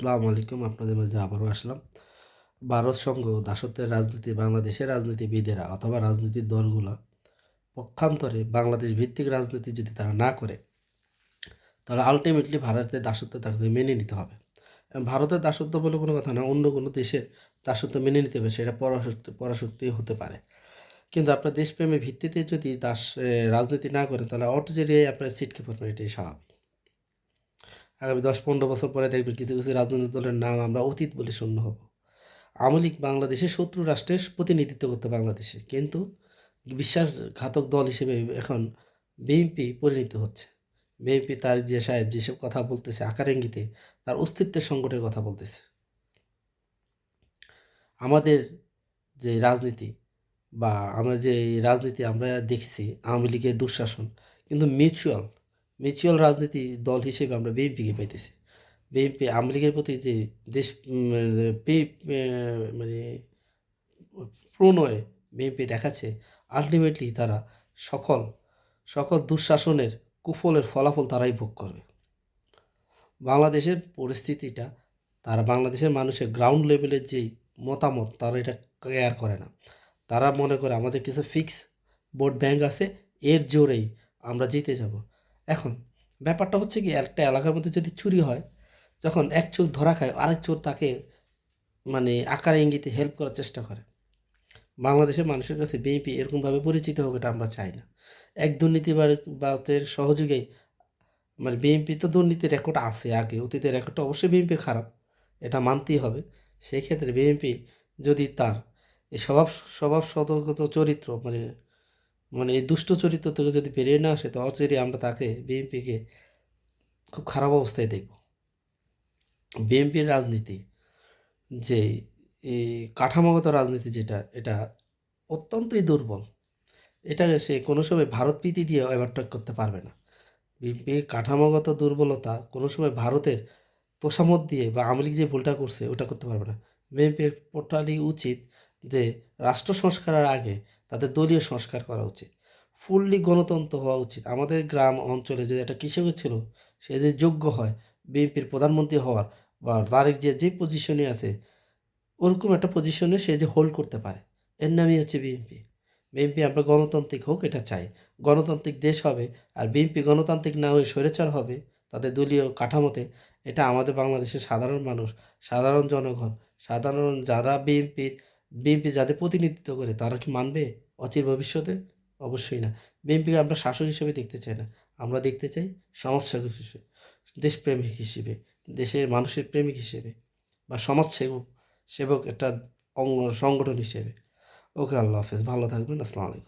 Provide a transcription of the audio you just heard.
আসসালামু আলাইকুম। আপনাদের মাঝে আবারও আসলাম। ভারত সংঘ দাসত্বের রাজনীতি বাংলাদেশের রাজনীতিবিদেরা অথবা রাজনীতির দলগুলা পক্ষান্তরে বাংলাদেশ ভিত্তিক রাজনীতি যদি তারা না করে, তাহলে আলটিমেটলি ভারতের দাসত্ব তাদের মেনে নিতে হবে। ভারতের দাসত্ব বলে কোনো কথা না, অন্য কোনো দেশের দাসত্ব মেনে নিতে হবে, সেটা পরাশক্তি হতে পারে। কিন্তু আপনার দেশপ্রেমের ভিত্তিতে যদি রাজনীতি না করেন, তাহলে অটোজেরিয়ায় আপনার ছিটকে পড়বেন, এটাই স্বাভাবিক। আগামী 10-15 বছর পরে দেখবেন কিছু কিছু রাজনৈতিক দলের নাম আমরা অতীত বলে শূন্য হব। আওয়ামী লীগ বাংলাদেশের শত্রু রাষ্ট্রের প্রতিনিধিত্ব করতে বাংলাদেশে, কিন্তু বিশ্বাসঘাতক দল হিসেবে এখন বিএনপি পরিণত হচ্ছে। বিএনপি তার যে সাহেব যেসব কথা বলতেছে আকার ইঙ্গিতে, তার অস্তিত্বের সংকটের কথা বলতেছে। আমাদের যে রাজনীতি বা আমরা যে রাজনীতি আমরা দেখেছি, আওয়ামী লীগের দুঃশাসন, কিন্তু মিউচুয়াল রাজনীতি দল হিসেবে আমরা বিএনপিকে পাইতেছি। বিএনপি আওয়ামী লীগের প্রতি যে দেশ মানে প্রণয়ে বিএনপি দেখাচ্ছে, আলটিমেটলি তারা সকল সকল দুঃশাসনের কুফলের ফলাফল তারাই ভোগ করবে। বাংলাদেশের পরিস্থিতিটা, তারা বাংলাদেশের মানুষের গ্রাউন্ড লেভেলের যেই মতামত, তারা এটা কেয়ার করে না। তারা মনে করে আমাদের কিছু ফিক্স ভোট ব্যাংক আছে, এর জোরেই আমরা জিতে যাব। এখন ব্যাপারটা হচ্ছে কি, একটা এলাকার মধ্যে যদি চুরি হয়, যখন এক চোর ধরা খায়, আরেক চোর তাকে আকারে ইঙ্গিতে হেল্প করার চেষ্টা করে। বাংলাদেশের মানুষের কাছে বিএনপি এরকমভাবে পরিচিত হোক, এটা আমরা চাই না। এক দুর্নীতিবাজের সহযোগেই বিএনপি তো দুর্নীতির রেকর্ড আছে, আগে অতীতের রেকর্ডটা অবশ্যই বিএনপির খারাপ, এটা মানতেই হবে। সেই ক্ষেত্রে বিএনপি যদি তার এই স্বভাব সতর্কত চরিত্র এই দুষ্ট চরিত্র থেকে যদি বেরিয়ে না আসে, তো অচিরে আমরা তাকে বিএনপিকে খুব খারাপ অবস্থায় দেখব। বিএনপির রাজনীতি যে এই কাঠামোগত রাজনীতি যেটা, এটা অত্যন্তই দুর্বল। এটা সে কোনো সময় ভারত প্রীতি দিয়ে ওভারটেক করতে পারবে না। বিএনপির কাঠামোগত দুর্বলতা কোনো সময় ভারতের তোষামত দিয়ে বা আওয়ামী লীগ যে ভুলটা করছে ওটা করতে পারবে না। বিএনপির টোটালি উচিত যে রাষ্ট্র সংস্কারের আগে তাদের দলীয় সংস্কার করা উচিত, ফুললি গণতন্ত্র হওয়া উচিত। আমাদের গ্রাম অঞ্চলে যদি একটা কৃষকের ছিল, সে যে যোগ্য হয় বিএনপির প্রধানমন্ত্রী হওয়ার, বা তারেক যে পজিশনে আছে, ওরকম একটা পজিশনে সে যে হোল্ড করতে পারে, এর নামই হচ্ছে বিএনপি। বিএনপি আমরা গণতান্ত্রিক হোক এটা চাই, গণতান্ত্রিক দেশ হবে। আর বিএনপি গণতান্ত্রিক না হয়ে স্বৈরাচার হবে তাদের দলীয় কাঠামোতে, এটা আমাদের বাংলাদেশের সাধারণ মানুষ, সাধারণ জনগণ, সাধারণ যারা বিএনপি যাদের প্রতিনিধিত্ব করে, তারা কি মানবে অচির ভবিষ্যতে? অবশ্যই না। বিএনপিকে আমরা শাসক হিসেবে দেখতে চাই না, আমরা দেখতে চাই সমাজসেবক হিসেবে, দেশপ্রেমিক হিসেবে, দেশের মানুষের প্রেমিক হিসেবে, বা সমাজসেবক সেবক একটা সংগঠন হিসেবে। ওকে, আল্লাহ হাফেজ, ভালো থাকবেন, আসসালামু আলাইকুম।